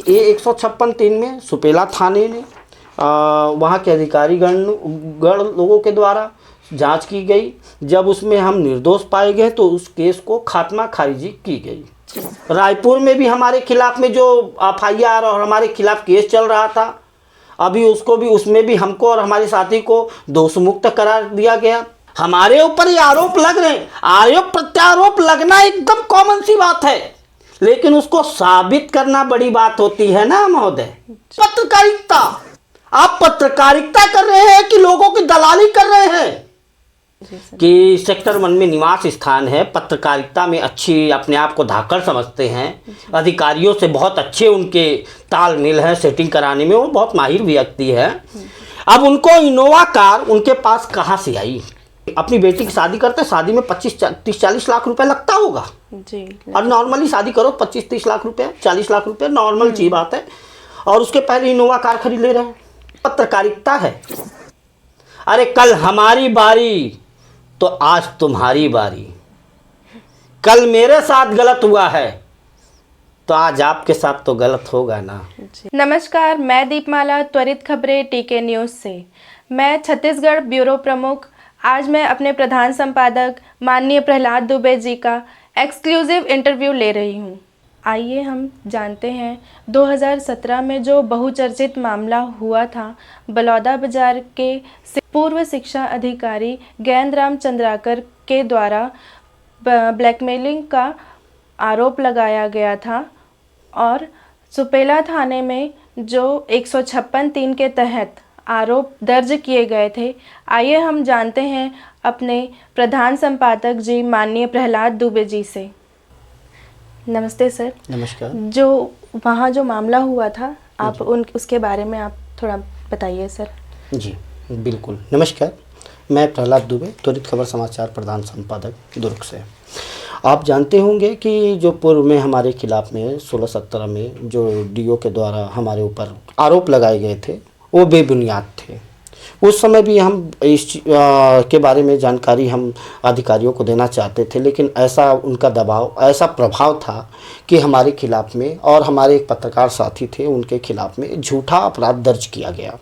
ये 156(3) में सुपेला थाने ने वहाँ के अधिकारीगण लोगों के द्वारा जांच की गई। जब उसमें हम निर्दोष पाए गए तो उस केस को खात्मा खारिजी की गई। रायपुर में भी हमारे खिलाफ में जो FIR और हमारे खिलाफ केस चल रहा था, अभी उसमें भी हमको और हमारे साथी को दोषमुक्त करार दिया गया। हमारे ऊपर ये आरोप लग रहे हैं, आरोप प्रत्यारोप लगना एकदम कॉमन सी बात है, लेकिन उसको साबित करना बड़ी बात होती है ना महोदय। पत्रकारिता, आप पत्रकारिता कर रहे हैं कि लोगों की दलाली कर रहे हैं कि सेक्टर 1 में निवास स्थान है, पत्रकारिता में अच्छी अपने आप को धाकड़ समझते हैं, अधिकारियों से बहुत अच्छे उनके तालमेल है, सेटिंग कराने में वो बहुत माहिर व्यक्ति है। अब उनको इनोवा कार उनके पास कहाँ से आई? अपनी बेटी की शादी करते, शादी में 25-30-40 लाख रुपए लगता होगा जी। और नॉर्मली शादी करो 25-30 लाख रुपए, 40 लाख रुपए नॉर्मल चीज बात है, और उसके पहले इनोवा कार खरीद ले रहे हैं। पत्रकारिता है। अरे कल हमारी बारी तो आज तुम्हारी बारी, कल मेरे साथ गलत हुआ है तो आज आपके साथ तो गलत होगा ना। नमस्कार, मैं दीपमाला, त्वरित खबरें टीके न्यूज़ से। मैं छत्तीसगढ़ ब्यूरो प्रमुख। आज मैं अपने प्रधान संपादक माननीय प्रहलाद दुबे जी का एक्सक्लूसिव इंटरव्यू ले रही हूँ। आइए हम जानते हैं 2017 में जो बहुचर्चित मामला हुआ था, बलौदाबाजार के पूर्व शिक्षा अधिकारी ज्ञानराम चंद्राकर के द्वारा ब्लैकमेलिंग का आरोप लगाया गया था और सुपेला थाने में जो 156(3) के तहत आरोप दर्ज किए गए थे। आइए हम जानते हैं अपने प्रधान संपादक जी माननीय प्रहलाद दुबे जी से। नमस्ते सर। नमस्कार। जो वहाँ जो मामला हुआ था, आप उसके बारे में आप थोड़ा बताइए सर। जी बिल्कुल, नमस्कार। मैं प्रहलाद दुबे, त्वरित खबर समाचार प्रधान संपादक दुर्ग से। आप जानते होंगे कि जो पूर्व में हमारे खिलाफ में 16-17 में जो DO के द्वारा हमारे ऊपर आरोप लगाए गए थे वो बेबुनियाद थे। उस समय भी हम इस के बारे में जानकारी हम अधिकारियों को देना चाहते थे, लेकिन ऐसा उनका दबाव, ऐसा प्रभाव था कि हमारे खिलाफ में और हमारे एक पत्रकार साथी थे उनके खिलाफ में झूठा अपराध दर्ज किया गया।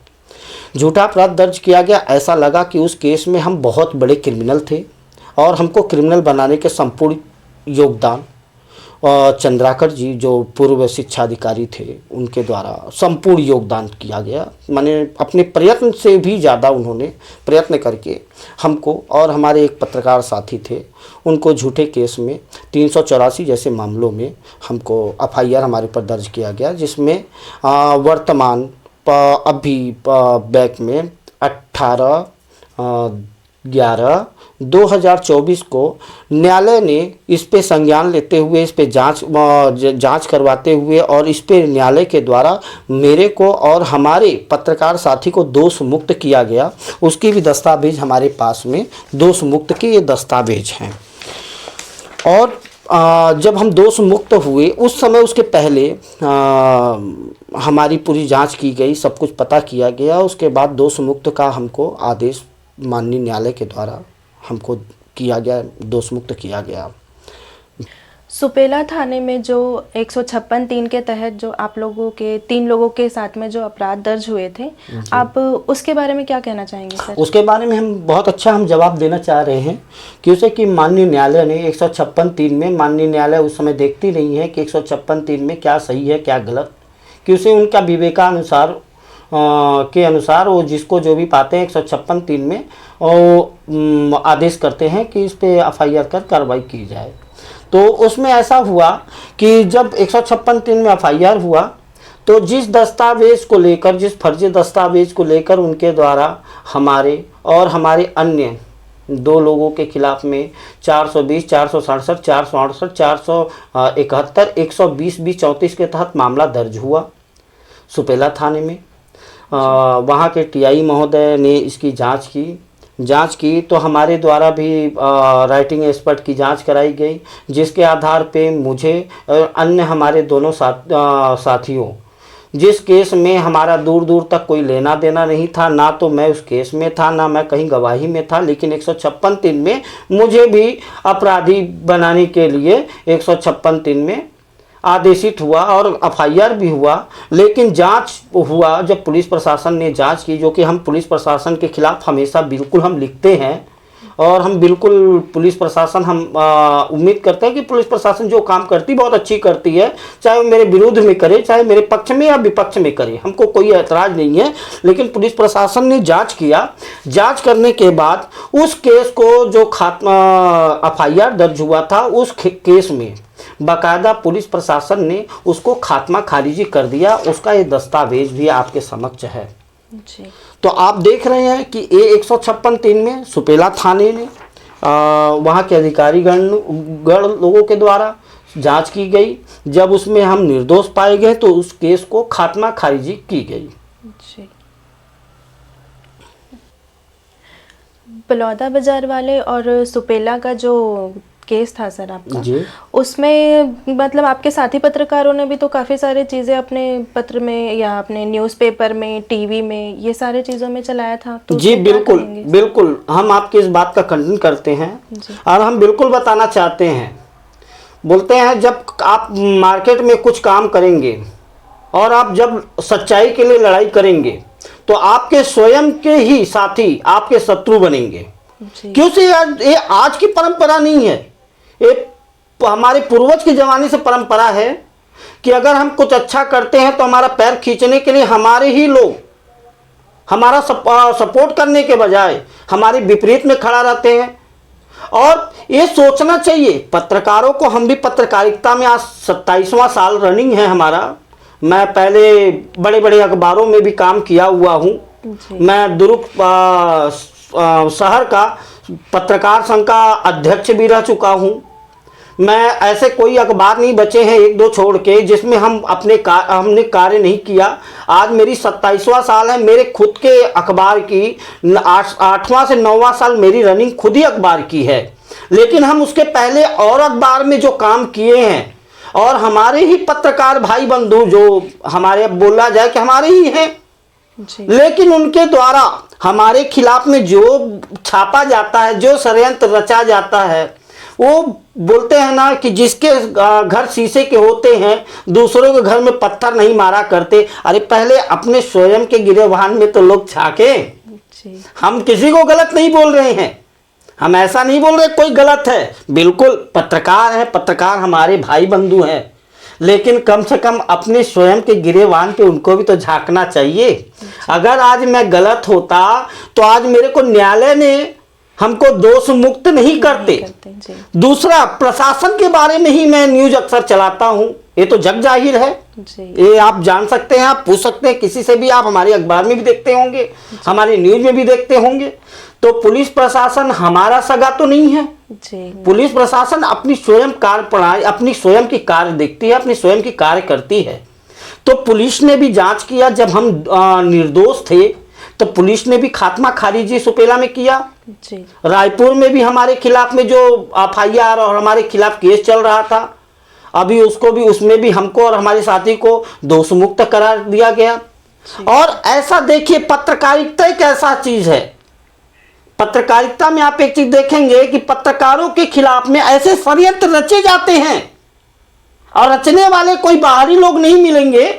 झूठा अपराध दर्ज किया गया, ऐसा लगा कि उस केस में हम बहुत बड़े क्रिमिनल थे और हमको क्रिमिनल बनाने के संपूर्ण योगदान चंद्राकर जी जो पूर्व शिक्षा अधिकारी थे उनके द्वारा संपूर्ण योगदान किया गया। माने अपने प्रयत्न से भी ज़्यादा उन्होंने प्रयत्न करके हमको और हमारे एक पत्रकार साथी थे उनको झूठे केस में 384 जैसे मामलों में हमको FIR हमारे ऊपर दर्ज किया गया, जिसमें वर्तमान अभी बैक में 18/11/2024 को न्यायालय ने इस पे संज्ञान लेते हुए, इस पे जांच करवाते हुए और इस पे न्यायालय के द्वारा मेरे को और हमारे पत्रकार साथी को दोष मुक्त किया गया। उसकी भी दस्तावेज हमारे पास में दोष मुक्त के ये दस्तावेज हैं। और जब हम दोष मुक्त हुए उस समय, उसके पहले हमारी पूरी जांच की गई, सब कुछ पता किया गया। उसके बाद दोष मुक्त का हमको आदेश माननीय न्यायालय के द्वारा हमको किया गया, दोष मुक्त किया गया। सुपेला थाने में जो 156(3) के तहत जो आप लोगों के 3 लोगों के साथ में जो अपराध दर्ज हुए थे, आप उसके बारे में क्या कहना चाहेंगे सर? उसके बारे में हम बहुत अच्छा हम जवाब देना चाह रहे हैं कि उसे कि माननीय न्यायालय ने 156(3) में, माननीय न्यायालय उस समय देखती नहीं है कि 156(3) में क्या सही है क्या गलत, कि उसे उनका विवेकानुसार के अनुसार वो जिसको जो भी पाते हैं 156(3) में वो आदेश करते हैं कि इस पे FIR कर कार्रवाई की जाए। तो उसमें ऐसा हुआ कि जब 156(3) में FIR हुआ तो जिस दस्तावेज को लेकर, जिस फर्जी दस्तावेज को लेकर उनके द्वारा हमारे और हमारे अन्य 2 लोगों के खिलाफ में 420, 467, 468, 471, 120(20)(34) के तहत मामला दर्ज हुआ सुपेला थाने में। वहाँ के TI महोदय ने इसकी जांच की तो हमारे द्वारा भी राइटिंग एक्सपर्ट की जांच कराई गई, जिसके आधार पे मुझे और अन्य हमारे दोनों साथियों, जिस केस में हमारा दूर दूर तक कोई लेना देना नहीं था, ना तो मैं उस केस में था ना मैं कहीं गवाही में था, लेकिन 156(3) में मुझे भी अपराधी बनाने के लिए 156(3) में आदेशित हुआ और एफआईआर भी हुआ, लेकिन जांच हुआ जब पुलिस प्रशासन ने जांच की, जो कि हम पुलिस प्रशासन के खिलाफ हमेशा बिल्कुल हम लिखते हैं और हम बिल्कुल पुलिस प्रशासन हम उम्मीद करते हैं कि पुलिस प्रशासन जो काम करती बहुत अच्छी करती है, चाहे वो मेरे विरोध में करे चाहे मेरे पक्ष में या विपक्ष में करे, हमको कोई ऐतराज़ नहीं है। लेकिन पुलिस प्रशासन ने जांच किया, जांच करने के बाद उस केस को जो एफआईआर दर्ज हुआ था उस केस में बाकायदा पुलिस प्रशासन ने उसको खात्मा खारिजी कर दिया। उसका ये दस्तावेज भी आपके समक्ष है जी। तो आप देख रहे हैं कि A-156-3 में सुपेला थाने ने वहाँ के अधिकारीगण लोगों के द्वारा जांच की गई। जब उसमें हम निर्दोष पाए गए तो उस केस को खात्मा खारिजी की गई। जी। बलौदा बाजार वाले और सुपेला का जो केस था सर आपका जी, उसमें मतलब आपके साथी पत्रकारों ने भी तो काफ़ी सारी चीज़ें अपने पत्र में या अपने न्यूज़पेपर में, टीवी में, ये सारे चीज़ों में चलाया था, तो जी उसमें क्या बिल्कुल कहेंगे? बिल्कुल हम आपकी इस बात का खंडन करते हैं जी। और हम बिल्कुल बताना चाहते हैं, बोलते हैं जब आप मार्केट में कुछ काम करेंगे और आप जब सच्चाई के लिए लड़ाई करेंगे तो आपके स्वयं के ही साथी आपके शत्रु बनेंगे। जी। क्यों से ये आज की परंपरा नहीं है, ये हमारे पूर्वज के ज़माने से परंपरा है कि अगर हम कुछ अच्छा करते हैं तो हमारा पैर खींचने के लिए हमारे ही लोग हमारा सपोर्ट करने के बजाय हमारे विपरीत में खड़ा रहते हैं। और ये सोचना चाहिए पत्रकारों को, हम भी पत्रकारिता में आज 27वां साल रनिंग है हमारा। मैं पहले बड़े बड़े अखबारों में भी काम किया हुआ हूँ। मैं दुर्ग शहर का पत्रकार संघ का अध्यक्ष भी रह चुका हूँ। मैं ऐसे कोई अखबार नहीं बचे हैं एक दो छोड़ के जिसमें हम हमने कार्य नहीं किया। आज मेरी 27वां साल है मेरे खुद के अखबार की, 8वां से 9वां साल मेरी रनिंग खुद ही अखबार की है। लेकिन हम उसके पहले और अखबार में जो काम किए हैं और हमारे ही पत्रकार भाई बंधु जो हमारे बोला जाए कि हमारे ही हैं, लेकिन उनके द्वारा हमारे खिलाफ में जो छापा जाता है, जो षड्यंत्र रचा जाता है, वो बोलते हैं ना कि जिसके घर शीशे के होते हैं दूसरों के घर में पत्थर नहीं मारा करते। अरे पहले अपने स्वयं के गिरेबान में तो लोग झांके। हम किसी को गलत नहीं बोल रहे हैं, हम ऐसा नहीं बोल रहे कोई गलत है, बिल्कुल पत्रकार है, पत्रकार हमारे भाई बंधु हैं, लेकिन कम से कम अपने स्वयं के गिरेबान पे उनको भी तो झांकना चाहिए। अगर आज मैं गलत होता तो आज मेरे को न्यायालय ने हमको दोष मुक्त नहीं करते। दूसरा, प्रशासन के बारे में ही मैं न्यूज अक्सर चलाता हूँ, ये तो जग जाहिर है, ये आप जान सकते हैं, आप पूछ सकते हैं किसी से भी, आप हमारे अखबार में भी देखते होंगे, हमारे न्यूज में भी देखते होंगे। तो पुलिस प्रशासन हमारा सगा तो नहीं है जी। पुलिस प्रशासन अपनी स्वयं कार्य प्रणाली, अपनी स्वयं की कार्य देखती है, अपनी स्वयं की कार्य करती है। तो पुलिस ने भी जांच किया, जब हम निर्दोष थे तो पुलिस ने भी खात्मा खारिजी सुपेला में किया जी। रायपुर में भी हमारे खिलाफ में जो एफआईआर और हमारे खिलाफ केस चल रहा था, अभी उसको भी, उसमें भी हमको और हमारे साथी को दोष मुक्त करार दिया गया। और ऐसा देखिए, पत्रकारिता एक ऐसा चीज है, पत्रकारिता में आप एक चीज देखेंगे कि पत्रकारों के खिलाफ में ऐसे षड्यंत्र रचे जाते हैं और रचने वाले कोई बाहरी लोग नहीं मिलेंगे,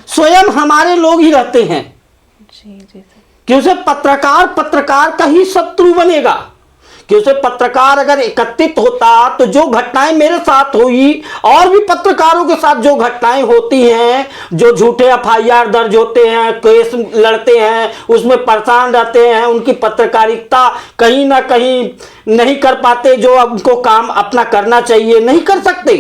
स्वयं हमारे लोग ही रहते हैं जी। क्योंकि पत्रकार का ही शत्रु बनेगा। क्योंकि पत्रकार अगर एकत्रित होता तो जो घटनाएं मेरे साथ हुई और भी पत्रकारों के साथ जो घटनाएं होती हैं, जो झूठे एफआईआर दर्ज होते हैं, केस लड़ते हैं, उसमें परेशान रहते हैं, उनकी पत्रकारिता कहीं ना कहीं नहीं कर पाते, जो उनको काम अपना करना चाहिए नहीं कर सकते।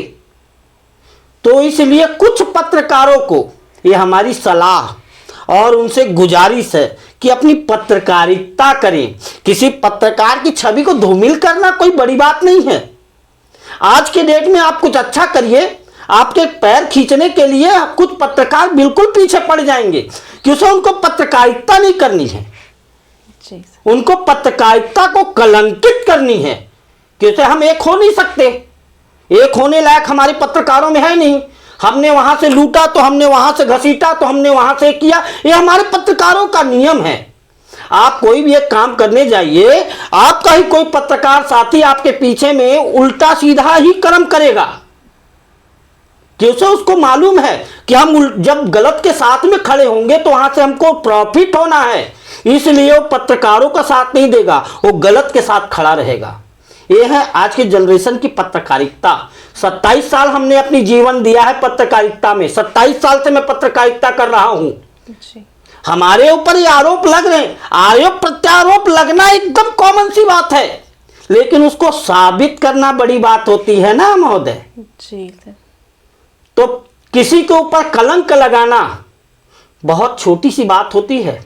तो इसलिए कुछ पत्रकारों को ये हमारी सलाह और उनसे गुजारिश है कि अपनी पत्रकारिता करें। किसी पत्रकार की छवि को धूमिल करना कोई बड़ी बात नहीं है। आज के डेट में आप कुछ अच्छा करिए, आपके पैर खींचने के लिए कुछ पत्रकार बिल्कुल पीछे पड़ जाएंगे, क्योंकि उनको पत्रकारिता नहीं करनी है, उनको पत्रकारिता को कलंकित करनी है। क्योंकि हम एक हो नहीं सकते, एक होने लायक हमारे पत्रकारों में है नहीं। हमने वहां से लूटा तो हमने वहां से घसीटा तो हमने वहां से किया, ये हमारे पत्रकारों का नियम है। आप कोई भी एक काम करने जाइए, आपका ही कोई पत्रकार साथी आपके पीछे में उल्टा सीधा ही कर्म करेगा। कि उसे उसको मालूम है कि हम जब गलत के साथ में खड़े होंगे तो वहां से हमको प्रॉफिट होना है, इसलिए वो पत्रकारों का साथ नहीं देगा, वो गलत के साथ खड़ा रहेगा। ये है आज के जनरेशन की पत्रकारिता। 27 साल हमने अपनी जीवन दिया है पत्रकारिता में, 27 साल से मैं पत्रकारिता कर रहा हूं। हमारे ऊपर ये आरोप लग रहे हैं, आरोप प्रत्यारोप लगना एकदम कॉमन सी बात है, लेकिन उसको साबित करना बड़ी बात होती है ना महोदय जी सर। तो किसी के ऊपर कलंक लगाना बहुत छोटी सी बात होती है,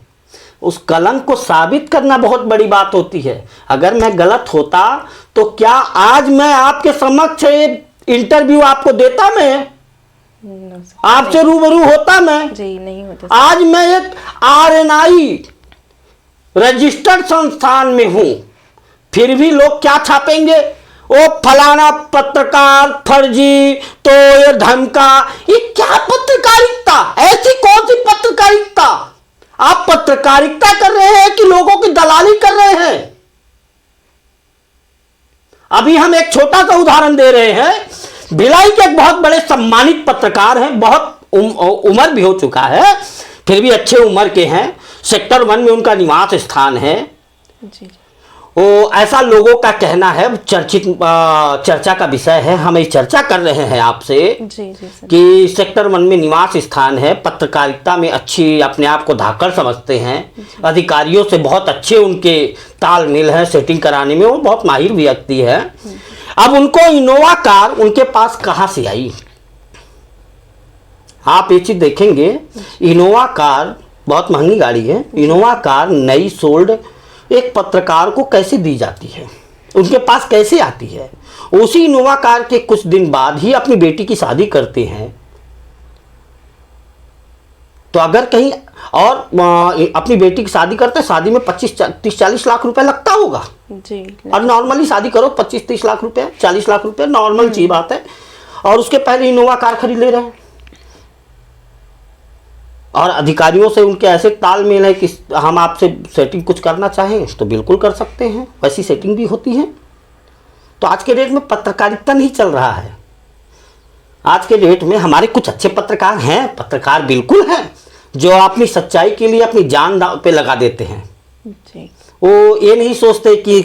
उस कलंक को साबित करना बहुत बड़ी बात होती है। अगर मैं गलत होता तो क्या आज मैं आपके समक्ष इंटरव्यू आपको देता, मैं आपसे रूबरू होता, मैं जी नहीं होता। आज मैं एक RNI रजिस्टर्ड संस्थान में हूं, फिर भी लोग क्या छापेंगे, वो फलाना पत्रकार फर्जी, तो ये धमका, ये क्या पत्रकारिता, ऐसी कौन सी पत्रकारिता? आप पत्रकारिता कर रहे हैं कि लोगों की दलाली कर रहे हैं? अभी हम एक छोटा सा उदाहरण दे रहे हैं। भिलाई के एक बहुत बड़े सम्मानित पत्रकार हैं, बहुत उम्र भी हो चुका है, फिर भी अच्छे उम्र के हैं, सेक्टर 1 में उनका निवास स्थान है। जी। वो ऐसा लोगों का कहना है, चर्चा का विषय है, हम ये चर्चा कर रहे हैं आपसे जी सर। कि सेक्टर 1 में निवास स्थान है, पत्रकारिता में अच्छी अपने आप को धाकड़ समझते हैं, अधिकारियों से बहुत अच्छे उनके तालमेल है, सेटिंग कराने में वो बहुत माहिर व्यक्ति है। अब उनको इनोवा कार उनके पास कहाँ से आई? आप ये चीज देखेंगे, इनोवा कार बहुत महंगी गाड़ी है, इनोवा कार नई सोल्ड एक पत्रकार को कैसे दी जाती है, उनके पास कैसे आती है? उसी इनोवा कार के कुछ दिन बाद ही अपनी बेटी की शादी करते हैं। तो अगर कहीं और अपनी बेटी की शादी करते हैं, शादी में 25-30-40 लाख रुपए लगता होगा जी। और नॉर्मली शादी करो 25-30 लाख रुपए, 40 लाख रुपए नॉर्मल चीज बात है, और उसके पहले इनोवा कार खरीद ले रहे हैं। और अधिकारियों से उनके ऐसे तालमेल है कि हम आपसे सेटिंग कुछ करना चाहें तो बिल्कुल कर सकते हैं, वैसी सेटिंग भी होती है। तो आज के डेट में पत्रकारिता नहीं चल रहा है। आज के डेट में हमारे कुछ अच्छे पत्रकार हैं, पत्रकार बिल्कुल हैं, जो अपनी सच्चाई के लिए अपनी जान दांव पे लगा देते हैं। जी। वो ये नहीं सोचते कि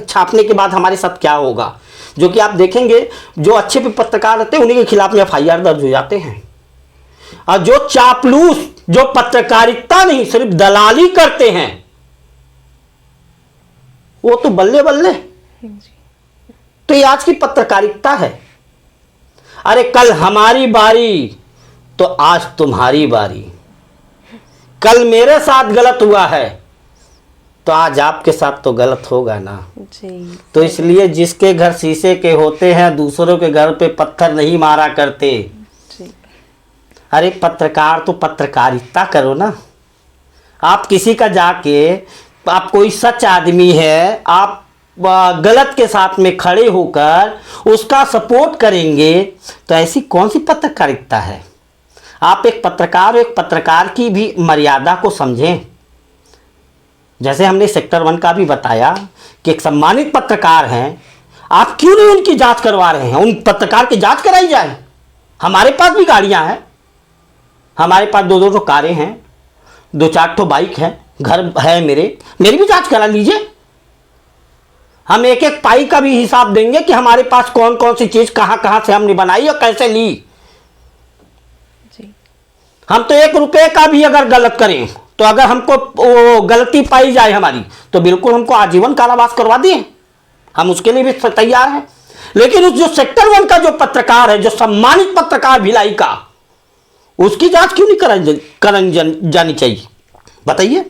छापने के बाद हमारे साथ क्या होगा। जो कि आप देखेंगे जो अच्छे पत्रकार रहते हैं उन्हीं के खिलाफ में FIR दर्ज हो जाते हैं, और जो चापलूस, जो पत्रकारिता नहीं सिर्फ दलाली करते हैं, वो तो बल्ले बल्ले। तो ये आज की पत्रकारिता है। अरे कल हमारी बारी तो आज तुम्हारी बारी, कल मेरे साथ गलत हुआ है तो आज आपके साथ तो गलत होगा ना जी। तो इसलिए जिसके घर शीशे के होते हैं दूसरों के घर पे पत्थर नहीं मारा करते। अरे पत्रकार तो पत्रकारिता करो ना। आप किसी का जाके, आप कोई सच आदमी है, आप गलत के साथ में खड़े होकर उसका सपोर्ट करेंगे तो ऐसी कौन सी पत्रकारिता है? आप एक पत्रकार की भी मर्यादा को समझें। जैसे हमने सेक्टर 1 का भी बताया कि एक सम्मानित पत्रकार हैं, आप क्यों नहीं उनकी जांच करवा रहे हैं? उन पत्रकार की जांच कराई जाए। हमारे पास भी गाड़ियां हैं, हमारे पास 2-2 कारें हैं, 2-4 ठो बाइक हैं, घर है, मेरी भी जांच करा लीजिए। हम एक एक पाई का भी हिसाब देंगे कि हमारे पास कौन कौन सी चीज कहां से हमने बनाई और कैसे ली। जी। हम तो 1 रुपए का भी अगर गलत करें तो अगर हमको वो गलती पाई जाए हमारी तो बिल्कुल हमको आजीवन कारावास करवा दिए, हम उसके लिए भी तैयार हैं। लेकिन उस जो सेक्टर 1 का जो पत्रकार है, जो सम्मानित पत्रकार भिलाई का, उसकी जांच क्यों नहीं कराई जानी चाहिए? बताइए।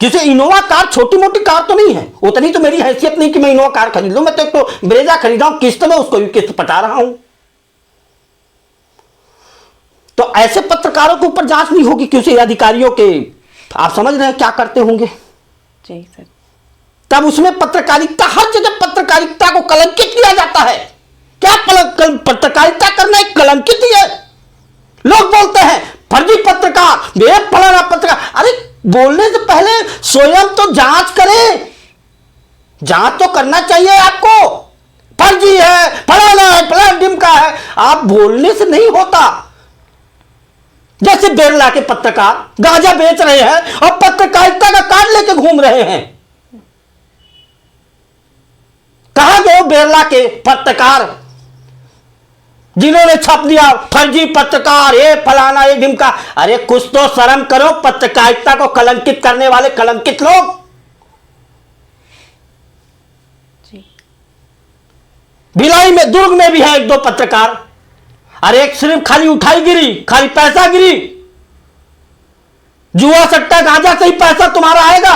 किसी इनोवा कार छोटी मोटी कार तो नहीं है, उतनी तो मेरी हैसियत नहीं कि मैं इनोवा कार खरीद लूं। मैं तो एक तो ब्रेजा खरीदा हूं किस्त में, उसको भी किस्त पटा रहा हूं। तो ऐसे पत्रकारों के ऊपर जांच नहीं होगी कि उसे अधिकारियों के, आप समझ रहे हैं क्या करते होंगे? जी सर। तब उसमें पत्रकारिता, हर जगह पत्रकारिता को कलंकित किया जाता है। क्या पत्रकारिता करना एक कलंकित ही है। लोग बोलते हैं फर्जी पत्रकार, फलाना पत्रकार। अरे बोलने से पहले स्वयं तो जांच करें, जांच तो करना चाहिए आपको। फर्जी है, फलाना है, फलाना ढिमका है। आप बोलने से नहीं होता। जैसे बेरला के पत्रकार गांजा बेच रहे हैं और पत्रकारिता का कार्ड लेके घूम रहे हैं। कहां गए बेरला के पत्रकार जिन्होंने छाप दिया फर्जी पत्रकार, ये फलाना ये ढिमका? अरे कुछ तो शर्म करो, पत्रकारिता को कलंकित करने वाले कलंकित लोग। भिलाई में, दुर्ग में भी है एक दो पत्रकार। अरे एक सिर्फ खाली उठाई गिरी, खाली पैसा गिरी, जुआ सट्टा गांजा से ही पैसा तुम्हारा आएगा।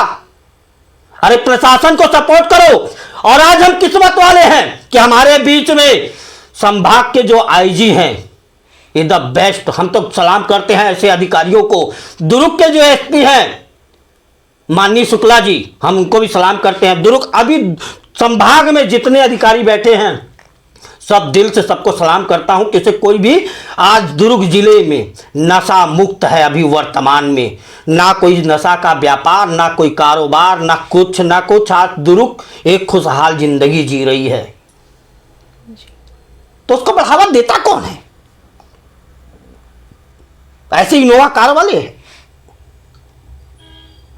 अरे प्रशासन को सपोर्ट करो। और आज हम किस्मत वाले हैं कि हमारे बीच में संभाग के जो आईजी हैं, ये द बेस्ट, हम तो सलाम करते हैं ऐसे अधिकारियों को। दुर्ग के जो एसपी हैं माननीय शुक्ला जी, हम उनको भी सलाम करते हैं। दुर्ग अभी संभाग में जितने अधिकारी बैठे हैं, सब दिल से सबको सलाम करता हूं। किसी कोई भी आज दुर्ग जिले में नशा मुक्त है। अभी वर्तमान में ना कोई नशा का व्यापार, ना कोई कारोबार, ना कुछ। आज दुर्ग एक खुशहाल जिंदगी जी रही है। तो उसको बढ़ावा देता कौन है? ऐसे इनोवा कार वाले हैं।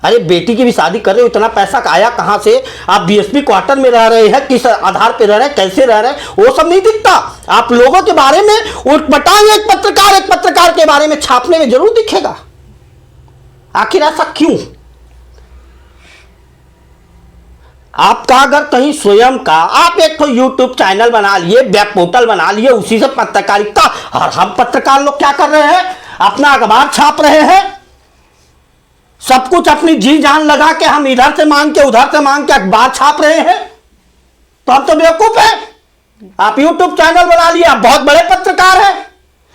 अरे बेटी की भी शादी कर रहे हो, इतना पैसा आया कहां से? आप बीएसपी क्वार्टर में रह रहे हैं, किस आधार पे रह रहे हैं, कैसे रह रहे हैं, वो सब नहीं दिखता। आप लोगों के बारे में उठपटांग एक पत्रकार के बारे में छापने में जरूर दिखेगा। आखिर ऐसा क्यों? आपका अगर कहीं स्वयं का आप एक तो यूट्यूब चैनल बना लिए, वेब पोर्टल बना लिए, उसी से पत्रकारिता। और हम पत्रकार लोग क्या कर रहे हैं? अपना अखबार छाप रहे हैं। सब कुछ अपनी जी जान लगा के हम इधर से मांग के उधर से मांग के अखबार छाप रहे हैं। तो हम तो बेवकूफ है। आप यूट्यूब चैनल बना लिए, आप बहुत बड़े पत्रकार हैं।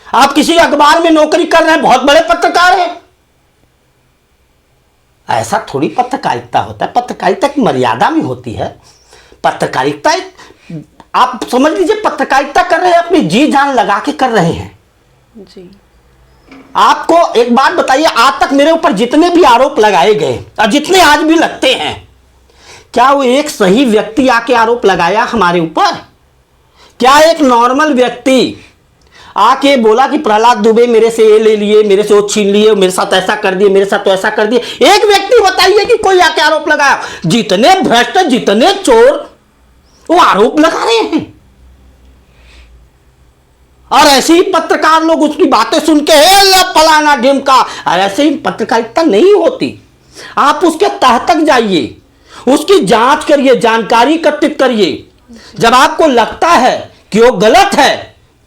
आप किसी अखबार में नौकरी कर रहे हैं, बहुत बड़े पत्रकार हैं। ऐसा थोड़ी पत्रकारिता होता है। पत्रकारिता की मर्यादा में होती है। पत्रकारिता आप समझ लीजिए, पत्रकारिता कर रहे हैं, अपनी जी जान लगा के कर रहे हैं जी। आपको एक बात बताइए, आज तक मेरे ऊपर जितने भी आरोप लगाए गए और जितने आज भी लगते हैं, क्या वो एक सही व्यक्ति आके आरोप लगाया हमारे ऊपर? क्या एक नॉर्मल व्यक्ति आके बोला कि प्रहलाद दुबे मेरे से ये ले लिए, मेरे से वो छीन लिए, मेरे साथ ऐसा कर दिए, मेरे साथ तो ऐसा कर दिए? एक व्यक्ति बताइए कि कोई आके आरोप लगाया? जितने भ्रष्ट, जितने चोर, वो आरोप लगा रहे हैं। और ऐसे ही पत्रकार लोग उसकी बातें सुन के फलाना ढिमका। और ऐसे ही पत्रकारिता नहीं होती। आप उसके तह तक जाइए, उसकी जांच करिए, जानकारी एकत्रित करिए। जब आपको लगता है कि वो गलत है,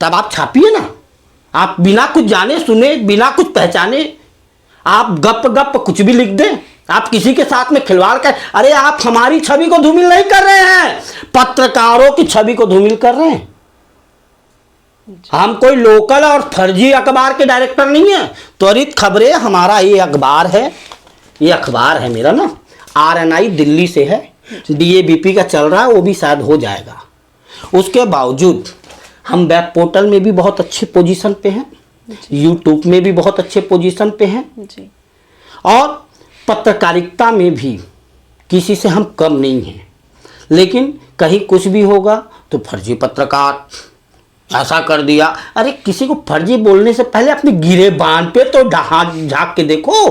तब आप छापिए ना। आप बिना कुछ जाने सुने, बिना कुछ पहचाने आप गप कुछ भी लिख दें। आप किसी के साथ में खिलवाड़ कर, अरे आप हमारी छवि को धूमिल नहीं कर रहे हैं, पत्रकारों की छवि को धूमिल कर रहे हैं। हम कोई लोकल और फर्जी अखबार के डायरेक्टर नहीं है। त्वरित खबरें हमारा ये अखबार है, ये अखबार है मेरा ना, RNI दिल्ली से है, DABP का चल रहा है, वो भी शायद हो जाएगा। उसके बावजूद हम वेब पोर्टल में भी बहुत अच्छे पोजीशन पे हैं, यूट्यूब में भी बहुत अच्छे पोजीशन पे हैं जी। और पत्रकारिता में भी किसी से हम कम नहीं हैं। लेकिन कहीं कुछ भी होगा तो फर्जी पत्रकार ऐसा कर दिया। अरे किसी को फर्जी बोलने से पहले अपने गिरेबान पे तो झांक के देखो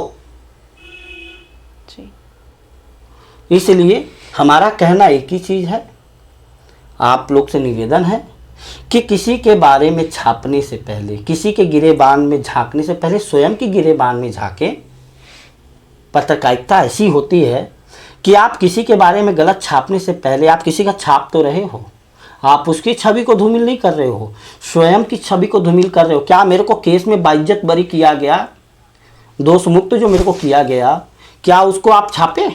जी। इसलिए हमारा कहना एक ही चीज़ है, आप लोग से निवेदन है कि किसी के बारे में छापने से पहले, किसी के गिरेबान में झांकने से पहले स्वयं की गिरेबान में झांकें। पत्रकारिता ऐसी होती है कि आप किसी के बारे में गलत छापने से पहले आप किसी का छाप तो रहे हो, आप उसकी छवि को धूमिल नहीं कर रहे हो, स्वयं की छवि को धूमिल कर रहे हो। क्या मेरे को केस में बाइज्जत बरी किया गया, दोष मुक्त जो मेरे को किया गया, क्या उसको आप छापे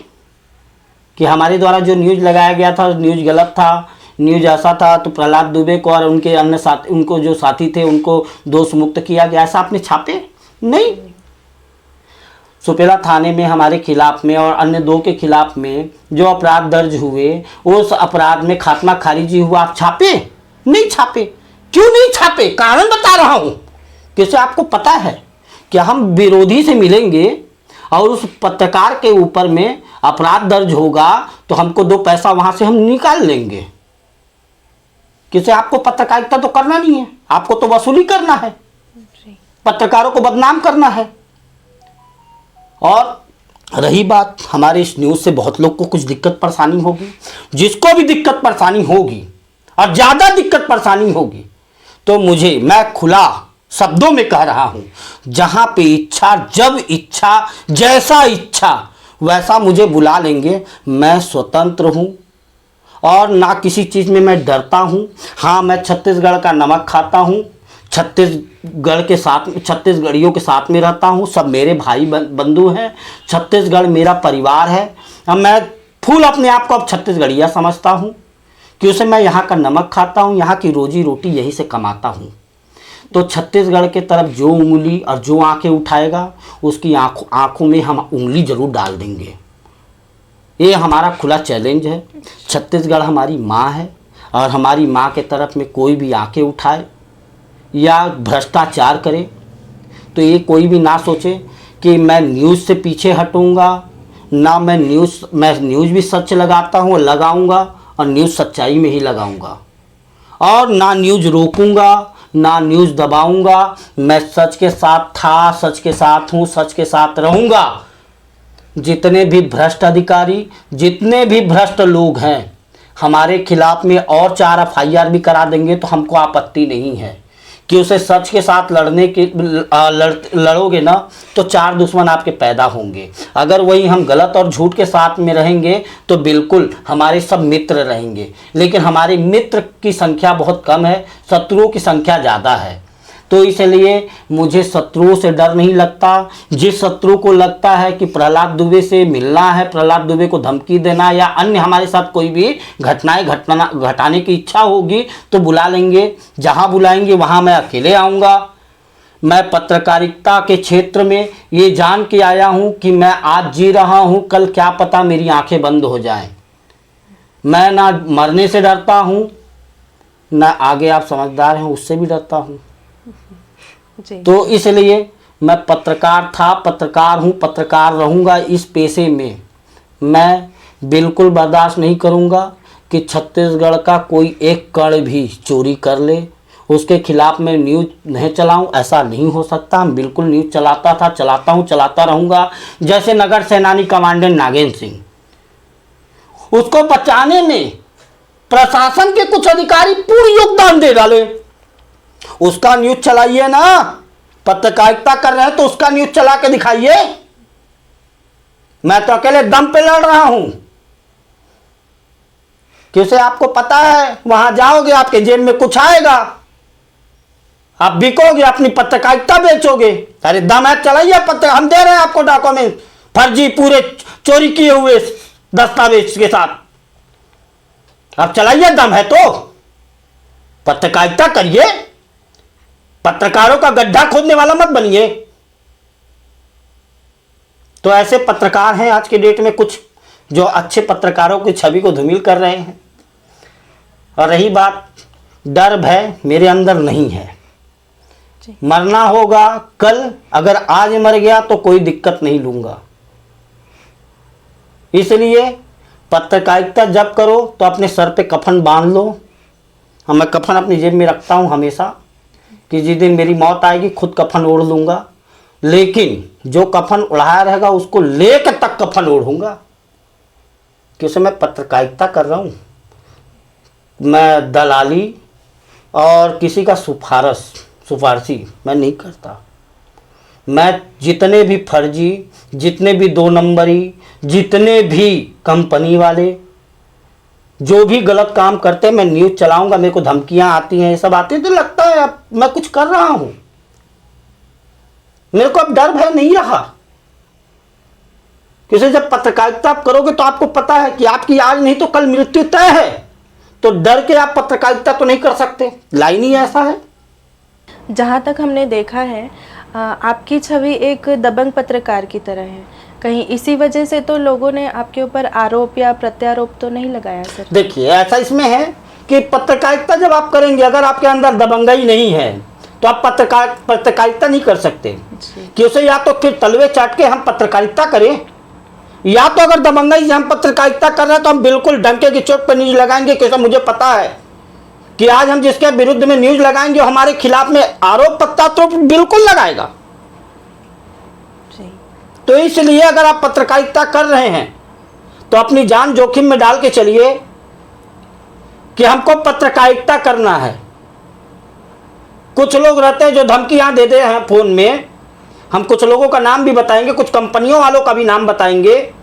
कि हमारे द्वारा जो न्यूज़ लगाया गया था न्यूज़ गलत था, न्यूज़ ऐसा था, तो प्रहलाद दुबे को और उनके अन्य साथी, उनको जो साथी थे उनको दोष मुक्त किया गया, ऐसा आपने छापे? नहीं। सुपेला थाने में हमारे खिलाफ में और अन्य 2 के खिलाफ में जो अपराध दर्ज हुए, उस अपराध में खात्मा खारिजी हुआ, आप छापे? नहीं छापे। क्यों नहीं छापे? कारण बता रहा हूं। कैसे आपको पता है कि हम विरोधी से मिलेंगे और उस पत्रकार के ऊपर में अपराध दर्ज होगा तो हमको 2 पैसा वहां से हम निकाल लेंगे। क्योंकि आपको पत्रकारिता तो करना नहीं है, आपको तो वसूली करना है, पत्रकारों को बदनाम करना है। और रही बात हमारे इस न्यूज़ से बहुत लोग को कुछ दिक्कत परेशानी होगी, जिसको भी दिक्कत परेशानी होगी और ज़्यादा दिक्कत परेशानी होगी तो मैं खुला शब्दों में कह रहा हूँ, जहाँ पे इच्छा, जब इच्छा, जैसा इच्छा वैसा मुझे बुला लेंगे। मैं स्वतंत्र हूँ और ना किसी चीज़ में मैं डरता हूँ। हाँ, मैं छत्तीसगढ़ का नमक खाता हूँ, छत्तीसगढ़ियों के साथ में रहता हूँ, सब मेरे भाई बंधु हैं, छत्तीसगढ़ मेरा परिवार है। अब मैं फुल अपने आप को अब छत्तीसगढ़िया समझता हूँ, क्योंकि मैं यहाँ का नमक खाता हूँ, यहाँ की रोजी रोटी यहीं से कमाता हूँ। तो छत्तीसगढ़ के तरफ जो उंगली और जो आंखें उठाएगा उसकी आंखों में हम उंगली जरूर डाल देंगे। ये हमारा खुला चैलेंज है। छत्तीसगढ़ हमारी माँ है और हमारी माँ के तरफ में कोई भी आंखें उठाए या भ्रष्टाचार करे तो ये कोई भी ना सोचे कि मैं न्यूज़ से पीछे हटूंगा। ना मैं न्यूज़ भी सच लगाता हूँ, लगाऊंगा और न्यूज़ सच्चाई में ही लगाऊंगा, और ना न्यूज़ रोकूंगा ना न्यूज़ दबाऊंगा। मैं सच के साथ था, सच के साथ हूँ, सच के साथ रहूंगा। जितने भी भ्रष्ट अधिकारी, जितने भी भ्रष्ट लोग हैं, हमारे खिलाफ में और 4 FIR भी करा देंगे तो हमको आपत्ति नहीं है, कि उसे सच के साथ लड़ोगे ना तो 4 दुश्मन आपके पैदा होंगे। अगर वही हम गलत और झूठ के साथ में रहेंगे तो बिल्कुल हमारे सब मित्र रहेंगे, लेकिन हमारे मित्र की संख्या बहुत कम है, शत्रुओं की संख्या ज़्यादा है। तो इसलिए मुझे शत्रुओं से डर नहीं लगता। जिस शत्रु को लगता है कि प्रहलाद दुबे से मिलना है, प्रहलाद दुबे को धमकी देना या अन्य हमारे साथ कोई भी घटनाएं घटाने की इच्छा होगी तो बुला लेंगे। जहां बुलाएंगे वहां मैं अकेले आऊँगा। मैं पत्रकारिता के क्षेत्र में ये जान के आया हूँ कि मैं आज जी रहा हूँ, कल क्या पता मेरी आंखें बंद हो जाएं। मैं ना मरने से डरता हूँ, ना आगे आप समझदार हैं उससे भी डरता हूँ। तो इसलिए मैं पत्रकार था, पत्रकार हूँ, पत्रकार रहूँगा। इस पेशे में मैं बिल्कुल बर्दाश्त नहीं करूँगा कि छत्तीसगढ़ का कोई एक कण भी चोरी कर ले, उसके खिलाफ मैं न्यूज़ नहीं चलाऊँ। ऐसा नहीं हो सकता। हम बिल्कुल न्यूज़ चलाता था, चलाता हूँ, चलाता रहूँगा। जैसे नगर सेनानी कमांडेंट नागेंद्र सिंह, उसको बचाने में प्रशासन के कुछ अधिकारी पूर्ण योगदान दे डाले। उसका न्यूज़ चलाइए ना, पत्रकारिता कर रहे हैं तो उसका न्यूज़ चला के दिखाइए। मैं तो अकेले दम पे लड़ रहा हूं, क्योंकि आपको पता है वहां जाओगे आपके जेब में कुछ आएगा, आप बिकोगे, अपनी पत्रकारिता बेचोगे। अरे दम है, चलाइए पत्र, हम दे रहे हैं आपको डॉक्यूमेंट, फर्जी पूरे चोरी किए हुए दस्तावेज के साथ। आप चलाइए, दम है तो पत्रकारिता करिए। पत्रकारों का गड्ढा खोदने वाला मत बनिए। तो ऐसे पत्रकार हैं आज के डेट में कुछ, जो अच्छे पत्रकारों की छवि को धूमिल कर रहे हैं। और रही बात डर भय, मेरे अंदर नहीं है। मरना होगा कल, अगर आज मर गया तो कोई दिक्कत नहीं लूंगा। इसलिए पत्रकारिता जब करो तो अपने सर पे कफन बांध लो। मैं कफन अपनी जेब में रखता हूं हमेशा, कि जिस दिन मेरी मौत आएगी खुद कफन ओढ़ लूंगा, लेकिन जो कफन उड़ाया रहेगा उसको लेकर तक कफन ओढ़ूंगा, क्योंकि मैं पत्रकारिता कर रहा हूं। मैं दलाली और किसी का सिफारशी मैं नहीं करता। मैं जितने भी फर्जी, जितने भी 2 नंबरी, जितने भी कंपनी वाले जो भी गलत काम करते हैं, मैं न्यूज़ चलाऊंगा। मेरे को धमकियां आती हैं, ये सब आती है तो लगता है अब मैं कुछ कर रहा हूं। मेरे को अब डर भय नहीं रहा, क्योंकि जब पत्रकारिता आप करोगे तो आपको पता है कि आपकी आज नहीं तो कल मृत्यु तय है। तो डर के आप पत्रकारिता तो नहीं कर सकते, लाइन ही ऐसा है। जहाँ तक हमने देखा है आपकी छवि एक दबंग पत्रकार की तरह है। कहीं इसी वजह से तो लोगों ने आपके ऊपर आरोप या प्रत्यारोप तो नहीं लगाया सर? देखिए, ऐसा इसमें है कि पत्रकारिता जब आप करेंगे, अगर आपके अंदर दबंगाई नहीं है तो आप पत्रकारिता नहीं कर सकते। क्योंकि या तो फिर तलवे चाट के हम पत्रकारिता करें, या तो अगर दबंगाई से हम पत्रकारिता कर रहे हैं तो हम बिल्कुल डंके की चोट पर न्यूज लगाएंगे, क्योंकि मुझे पता है कि आज हम जिसके विरुद्ध में न्यूज लगाएंगे हमारे खिलाफ में आरोप प्रत्यारोप तो बिल्कुल लगाएगा। तो इसलिए अगर आप पत्रकारिता कर रहे हैं तो अपनी जान जोखिम में डाल के चलिए कि हमको पत्रकारिता करना है। कुछ लोग रहते हैं जो धमकियां दे दे हैं फोन में, हम कुछ लोगों का नाम भी बताएंगे, कुछ कंपनियों वालों का भी नाम बताएंगे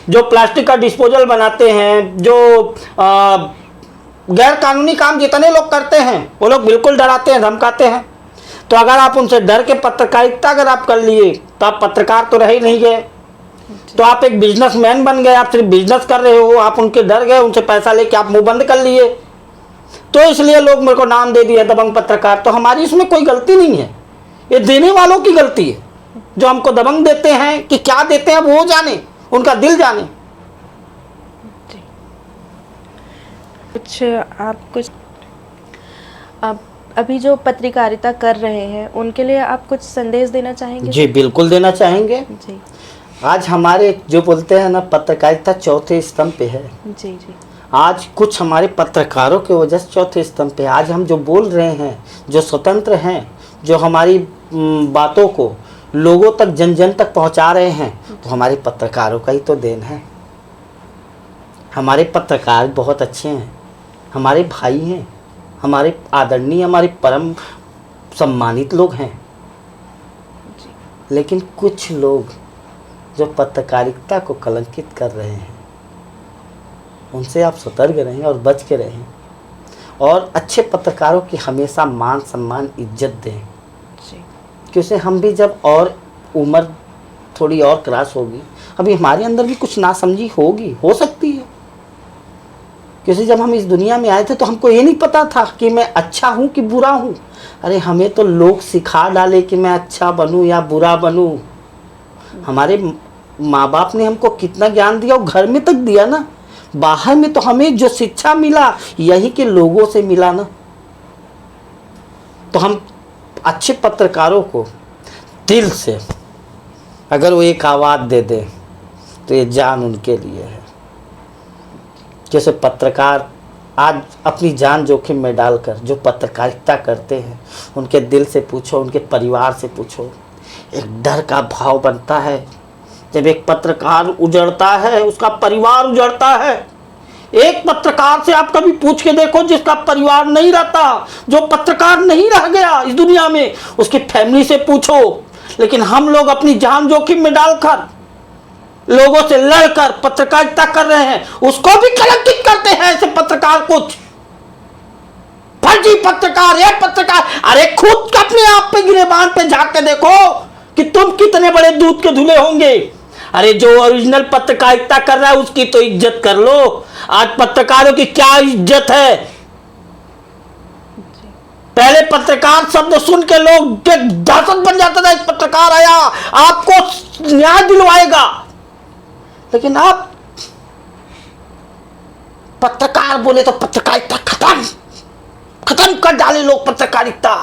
जो प्लास्टिक का डिस्पोजल बनाते हैं, जो गैर कानूनी काम जितने लोग करते हैं वो लोग बिल्कुल डराते हैं, धमकाते हैं। तो अगर आप उनसे डर के पत्रकारिता अगर आप कर लिए तो आप पत्रकार तो रह ही नहीं गए, तो आप एक बिजनेसमैन बन गए। आप सिर्फ बिजनेस कर रहे हो, आप उनके डर गए, उनसे पैसा लेके आप मुंह बंद कर लिए, तो इसलिए लोग मेरे को नाम दे दिया दबंग पत्रकार। तो हमारी इसमें कोई गलती नहीं है, ये देने वालों की गलती है जो हमको दबंग देते हैं। कि क्या देते हैं वो जाने, उनका दिल जाने। कुछ आप अभी जो पत्रकारिता कर रहे हैं उनके लिए आप कुछ संदेश देना चाहेंगे? जी बिल्कुल देना चाहेंगे जी। आज हमारे जो बोलते हैं ना, पत्रकारिता चौथे स्तंभ पे है। जी जी। आज कुछ हमारे पत्रकारों की वजह से चौथे स्तंभ पे आज हम जो बोल रहे हैं, जो स्वतंत्र हैं, जो हमारी बातों को लोगों तक जन जन तक पहुंचा रहे हैं, तो हमारे पत्रकारों का ही तो देन है। हमारे पत्रकार बहुत अच्छे हैं, हमारे भाई हैं, हमारे आदरणीय, हमारे परम सम्मानित लोग हैं। लेकिन कुछ लोग जो पत्रकारिता को कलंकित कर रहे हैं, उनसे आप सतर्क रहें और बच के रहें, और अच्छे पत्रकारों की हमेशा मान सम्मान इज्जत दें। क्योंकि हम भी जब और उम्र थोड़ी और क्रॉस होगी, अभी हमारे अंदर भी कुछ नासमझी होगी, हो सकती है। क्योंकि जब हम इस दुनिया में आए थे तो हमको ये नहीं पता था कि मैं अच्छा हूँ कि बुरा हूँ। अरे हमें तो लोग सिखा डाले कि मैं अच्छा बनूँ या बुरा बनूँ। हमारे माँ बाप ने हमको कितना ज्ञान दिया, वो घर में तक दिया ना, बाहर में तो हमें जो शिक्षा मिला यही के लोगों से मिला ना। तो हम अच्छे पत्रकारों को दिल से अगर वो एक आवाज़ दे दें तो ये जान उनके लिए है। जैसे पत्रकार आज अपनी जान जोखिम में डालकर जो पत्रकारिता करते हैं, उनके दिल से पूछो, उनके परिवार से पूछो, एक डर का भाव बनता है। जब एक पत्रकार उजड़ता है, उसका परिवार उजड़ता है। एक पत्रकार से आप कभी पूछ के देखो जिसका परिवार नहीं रहता, जो पत्रकार नहीं रह गया इस दुनिया में, उसकी फैमिली से पूछो। लेकिन हम लोग अपनी जान जोखिम में डालकर, लोगों से लड़कर पत्रकारिता कर रहे हैं, उसको भी कलंकित करते हैं ऐसे पत्रकार। कुछ फर्जी पत्रकार, ये पत्रकार, अरे खुद अपने आप पे गिरेबान पे झांक के देखो कि तुम कितने बड़े दूध के धुले होंगे। अरे जो ओरिजिनल पत्रकारिता कर रहा है उसकी तो इज्जत कर लो। आज पत्रकारों की क्या इज्जत है। पहले पत्रकार शब्द सुन के लोग दहशत बन जाता था, एक पत्रकार आया आपको न्याय दिलवाएगा। लेकिन आप पत्रकार बोले तो पत्रकारिता खत्म कर डाले लोग। पत्रकारिता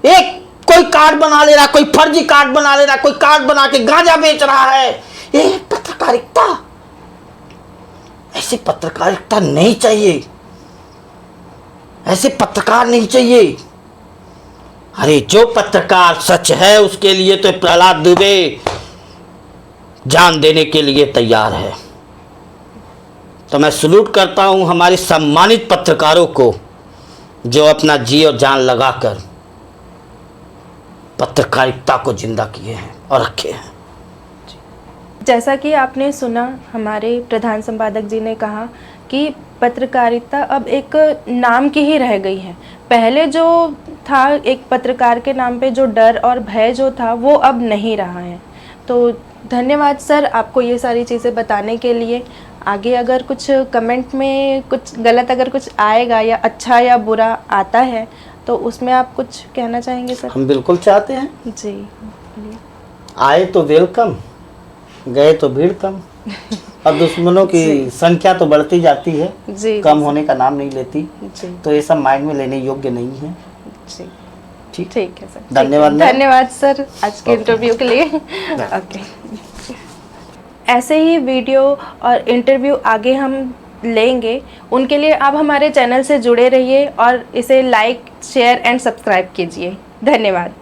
एक कोई कार्ड बना ले रहा, कोई फर्जी कार्ड बना ले रहा, कोई कार्ड बना के गांजा बेच रहा है, ये पत्रकारिता। ऐसी पत्रकारिता नहीं चाहिए, ऐसे पत्रकार नहीं चाहिए। अरे जो पत्रकार सच है उसके लिए तो प्रहलाद दुबे जान देने के लिए तैयार है। तो मैं सलूट करता हूं हमारे सम्मानित पत्रकारों को जो अपना जी और जान लगाकर पत्रकारिता को जिंदा किए हैं और रखे हैं। जैसा कि आपने सुना, हमारे प्रधान संपादक जी ने कहा कि पत्रकारिता अब एक नाम की ही रह गई है। पहले जो था एक पत्रकार के नाम पे जो डर और भय जो था वो अब नहीं रहा है। तो धन्यवाद सर आपको ये सारी चीज़ें बताने के लिए। आगे अगर कुछ कमेंट में कुछ गलत अगर कुछ आएगा या अच्छा या बुरा आता है तो उसमें आप कुछ कहना चाहेंगे सर? हम बिल्कुल चाहते हैं जी। आए तो वेलकम, गए तो भीड़ कम। और दुश्मनों की संख्या तो बढ़ती जाती है, जी, कम होने का नाम नहीं लेती। जी। तो ये सब माइंड में लेने योग्य नहीं है। जी ठीक है सर। धन्यवाद। धन्यवाद सर आज के इंटरव्यू के लिए। ओके, ऐसे ही वीडियो और इंटरव्यू आगे हम लेंगे, उनके लिए आप हमारे चैनल से जुड़े रहिए और इसे लाइक, शेयर एंड सब्सक्राइब कीजिए। धन्यवाद।